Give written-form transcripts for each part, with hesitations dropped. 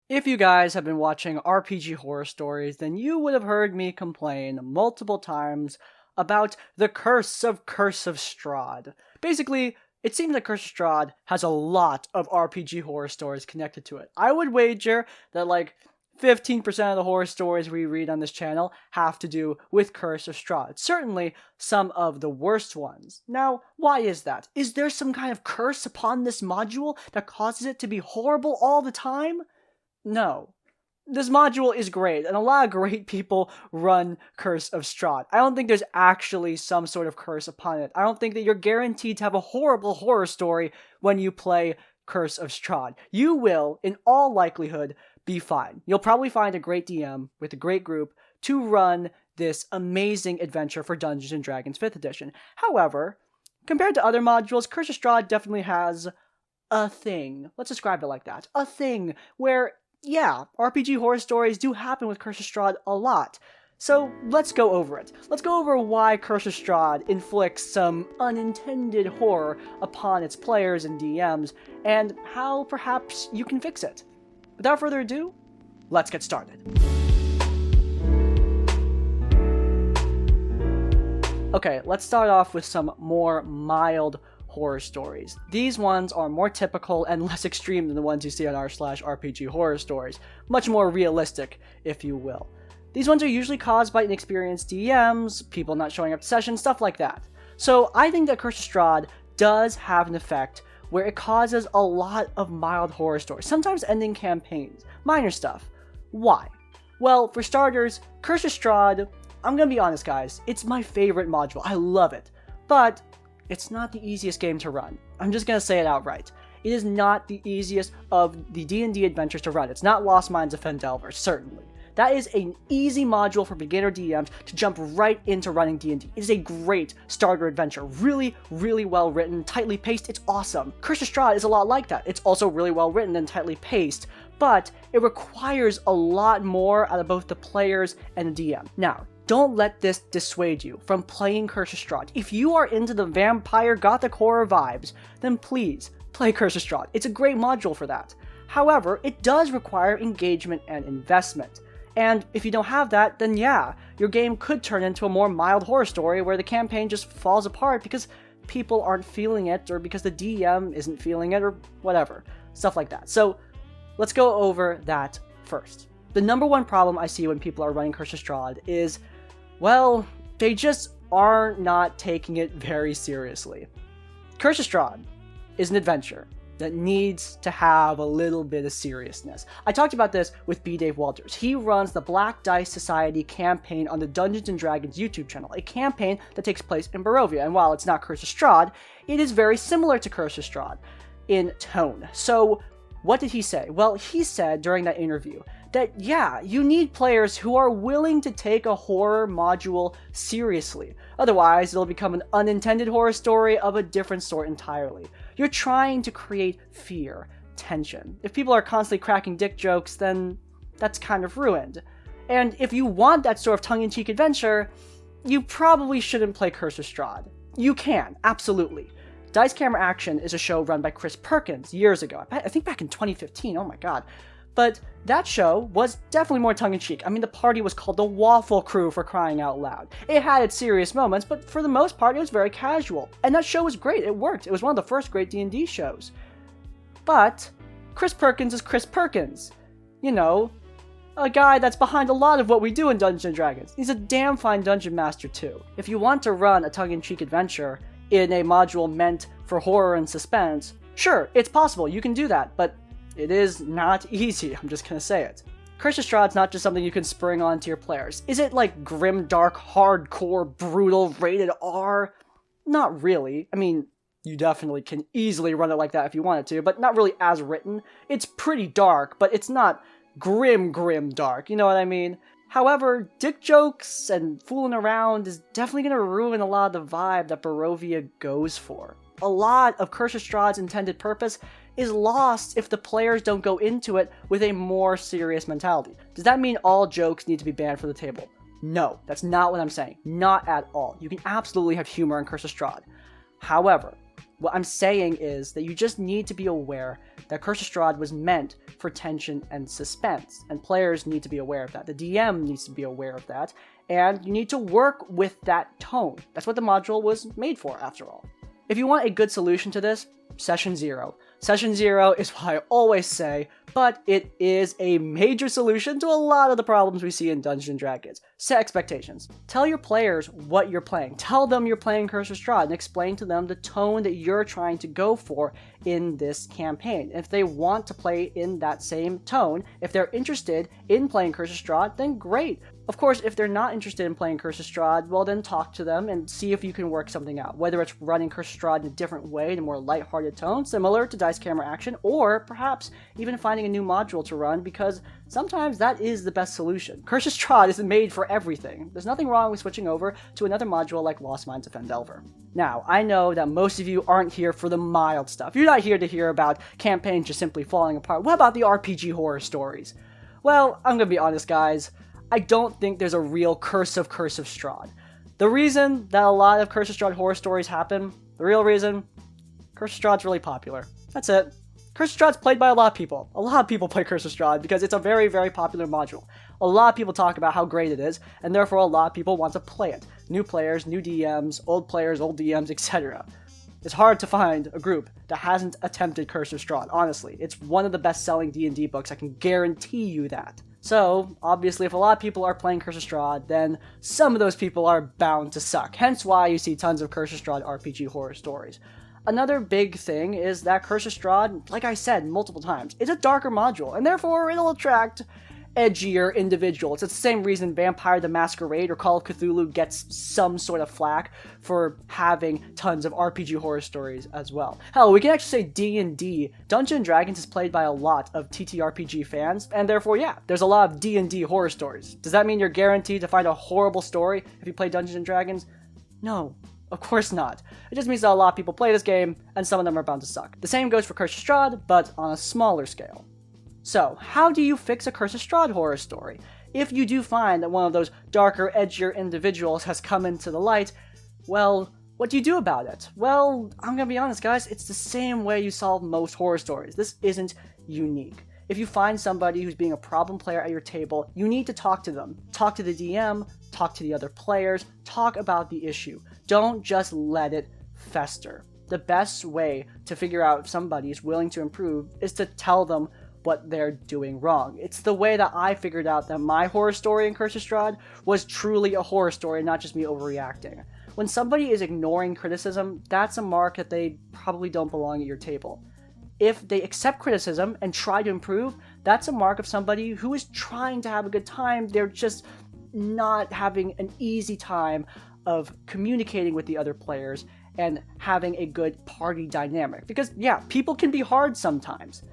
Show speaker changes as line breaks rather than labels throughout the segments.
If you guys have been watching RPG horror stories, then you would have heard me complain multiple times about the Curse of Strahd. Basically, it seems that Curse of Strahd has a lot of RPG horror stories connected to it. I would wager that 15% of the horror stories we read on this channel have to do with Curse of Strahd. Certainly some of the worst ones. Now, why is that? Is there some kind of curse upon this module that causes it to be horrible all the time? No. This module is great, and a lot of great people run Curse of Strahd. I don't think there's actually some sort of curse upon it. I don't think that you're guaranteed to have a horrible horror story when you play Curse of Strahd. You will, in all likelihood, be fine. You'll probably find a great DM with a great group to run this amazing adventure for Dungeons & Dragons 5th edition. However, compared to other modules, Curse of Strahd definitely has a thing. Let's describe it like that. A thing where, yeah, RPG horror stories do happen with Curse of Strahd a lot. So let's go over it. Let's go over why Curse of Strahd inflicts some unintended horror upon its players and DMs, and how perhaps you can fix it. Without further ado, let's get started. Okay, let's start off with some more mild horror stories. These ones are more typical and less extreme than the ones you see on r/RPG horror stories. Much more realistic, if you will. These ones are usually caused by inexperienced DMs, people not showing up to sessions, stuff like that. So I think that Curse of Strahd does have an effect where it causes a lot of mild horror stories, sometimes ending campaigns. Minor stuff. Why? Well, for starters, Curse of Strahd, I'm gonna be honest guys, it's my favorite module. I love it. But it's not the easiest game to run. I'm just gonna say it outright. It is not the easiest of the D&D adventures to run. It's not Lost Mines of Fendelver, certainly. That is an easy module for beginner DMs to jump right into running D&D. It is a great starter adventure. Really, really well written, tightly paced, it's awesome. Curse of Strahd is a lot like that. It's also really well written and tightly paced, but it requires a lot more out of both the players and the DM. Now, don't let this dissuade you from playing Curse of Strahd. If you are into the vampire gothic horror vibes, then please play Curse of Strahd. It's a great module for that. However, it does require engagement and investment. And if you don't have that, then yeah, your game could turn into a more mild horror story where the campaign just falls apart because people aren't feeling it, or because the DM isn't feeling it, or whatever. Stuff like that. So let's go over that first. The number one problem I see when people are running Curse of Strahd is, well, they just are not taking it very seriously. Curse of Strahd is an adventure that needs to have a little bit of seriousness. I talked about this with B. Dave Walters. He runs the Black Dice Society campaign on the Dungeons & Dragons YouTube channel, a campaign that takes place in Barovia, and while it's not Curse of Strahd, it is very similar to Curse of Strahd in tone. So what did he say? Well, he said during that interview that, yeah, you need players who are willing to take a horror module seriously. Otherwise, it'll become an unintended horror story of a different sort entirely. You're trying to create fear, tension. If people are constantly cracking dick jokes, then that's kind of ruined. And if you want that sort of tongue-in-cheek adventure, you probably shouldn't play Curse of Strahd. You can, absolutely. Dice Camera Action is a show run by Chris Perkins years ago. I think back in 2015, oh my god. But that show was definitely more tongue-in-cheek. I mean, the party was called the Waffle Crew, for crying out loud. It had its serious moments, but for the most part, it was very casual. And that show was great. It worked. It was one of the first great D&D shows. But Chris Perkins is Chris Perkins. You know, a guy that's behind a lot of what we do in Dungeons & Dragons. He's a damn fine dungeon master, too. If you want to run a tongue-in-cheek adventure in a module meant for horror and suspense, sure, it's possible. You can do that, but it is not easy, I'm just gonna say it. Curse of Strahd's not just something you can spring onto your players. Is it like grim, dark, hardcore, brutal, rated R? Not really. I mean, you definitely can easily run it like that if you wanted to, but not really as written. It's pretty dark, but it's not grim dark, you know what I mean? However, dick jokes and fooling around is definitely gonna ruin a lot of the vibe that Barovia goes for. A lot of Curse of Strahd's intended purpose is lost if the players don't go into it with a more serious mentality. Does that mean all jokes need to be banned from the table? No, that's not what I'm saying. Not at all. You can absolutely have humor in Curse of Strahd. However, What I'm saying is that you just need to be aware that Curse of Strahd was meant for tension and suspense, and players need to be aware of that. The DM needs to be aware of that, and you need to work with that tone. That's what the module was made for, after all. If you want a good solution to this, Session 0. Session 0 is what I always say, but it is a major solution to a lot of the problems we see in Dungeons & Dragons. Set expectations. Tell your players what you're playing. Tell them you're playing Curse of Strahd and explain to them the tone that you're trying to go for in this campaign. If they want to play in that same tone, if they're interested in playing Curse of Strahd, then great. Of course, if they're not interested in playing Curse of Strahd, well then talk to them and see if you can work something out. Whether it's running Curse of Strahd in a different way, in a more lighthearted tone, similar to Dice Camera Action, or perhaps even finding a new module to run, because sometimes that is the best solution. Curse of Strahd isn't made for everything. There's nothing wrong with switching over to another module like Lost Minds of Fendelver. Now, I know that most of you aren't here for the mild stuff. You're not here to hear about campaigns just simply falling apart. What about the RPG horror stories? Well, I'm gonna be honest, guys. I don't think there's a real Curse of Strahd. The reason that a lot of Curse of Strahd horror stories happen, the real reason, Curse of Strahd's really popular. That's it. Curse of Strahd's played by a lot of people. A lot of people play Curse of Strahd because it's a very, very popular module. A lot of people talk about how great it is, and therefore a lot of people want to play it. New players, new DMs, old players, old DMs, etc. It's hard to find a group that hasn't attempted Curse of Strahd, honestly. It's one of the best-selling D&D books, I can guarantee you that. So, obviously, if a lot of people are playing Curse of Strahd, then some of those people are bound to suck. Hence why you see tons of Curse of Strahd RPG horror stories. Another big thing is that Curse of Strahd, like I said multiple times, is a darker module, and therefore it'll attract edgier individuals. It's the same reason Vampire the Masquerade or Call of Cthulhu gets some sort of flack for having tons of RPG horror stories as well. Hell, we can actually say D&D. Dungeons & Dragons is played by a lot of TTRPG fans, and therefore, yeah, there's a lot of D&D horror stories. Does that mean you're guaranteed to find a horrible story if you play Dungeons & Dragons? No. Of course not. It just means that a lot of people play this game, and some of them are bound to suck. The same goes for Curse of Strahd, but on a smaller scale. So, how do you fix a Curse of Strahd horror story? If you do find that one of those darker, edgier individuals has come into the light, well, what do you do about it? Well, I'm gonna be honest, guys, it's the same way you solve most horror stories. This isn't unique. If you find somebody who's being a problem player at your table, you need to talk to them. Talk to the DM, talk to the other players, talk about the issue. Don't just let it fester. The best way to figure out if somebody is willing to improve is to tell them what they're doing wrong. It's the way that I figured out that my horror story in Curse of Strahd was truly a horror story, not just me overreacting. When somebody is ignoring criticism, that's a mark that they probably don't belong at your table. If they accept criticism and try to improve, that's a mark of somebody who is trying to have a good time. They're just not having an easy time of communicating with the other players and having a good party dynamic. Because, yeah, people can be hard sometimes.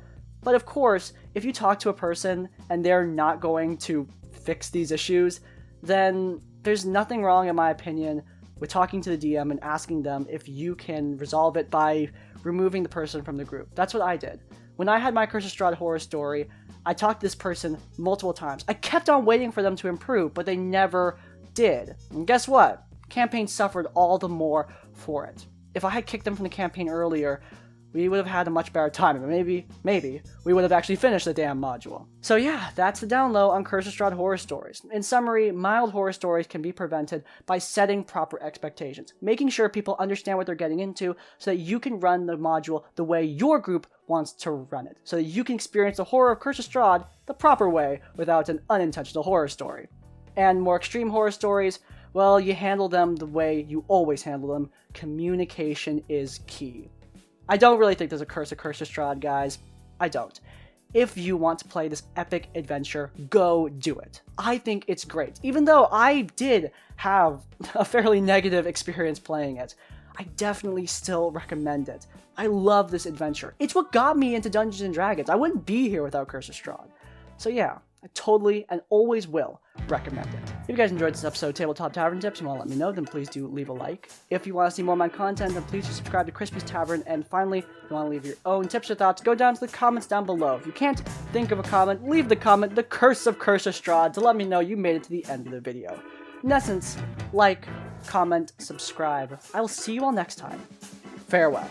But of course, if you talk to a person and they're not going to fix these issues, then there's nothing wrong, in my opinion, with talking to the DM and asking them if you can resolve it by removing the person from the group. That's what I did. When I had my Curse of Strahd horror story, I talked to this person multiple times. I kept on waiting for them to improve, but they never did. And guess what? Campaign suffered all the more for it. If I had kicked them from the campaign earlier, we would have had a much better time, and maybe we would have actually finished the damn module. So yeah, that's the down low on Curse of Strahd horror stories. In summary, mild horror stories can be prevented by setting proper expectations, making sure people understand what they're getting into so that you can run the module the way your group wants to run it, so that you can experience the horror of Curse of Strahd the proper way without an unintentional horror story. And more extreme horror stories, well, you handle them the way you always handle them. Communication is key. I don't really think there's a Curse of Strahd, guys. I don't. If you want to play this epic adventure, go do it. I think it's great. Even though I did have a fairly negative experience playing it, I definitely still recommend it. I love this adventure. It's what got me into Dungeons & Dragons. I wouldn't be here without Curse of Strahd. So yeah, I totally and always will recommend it. If you guys enjoyed this episode of Tabletop Tavern Tips and want to let me know, then please do leave a like. If you want to see more of my content, then please do subscribe to Crispy's Tavern. And finally, if you want to leave your own tips or thoughts, go down to the comments down below. If you can't think of a comment, leave the comment, the Curse of Strahd, to let me know you made it to the end of the video. In essence, like, comment, subscribe. I will see you all next time. Farewell.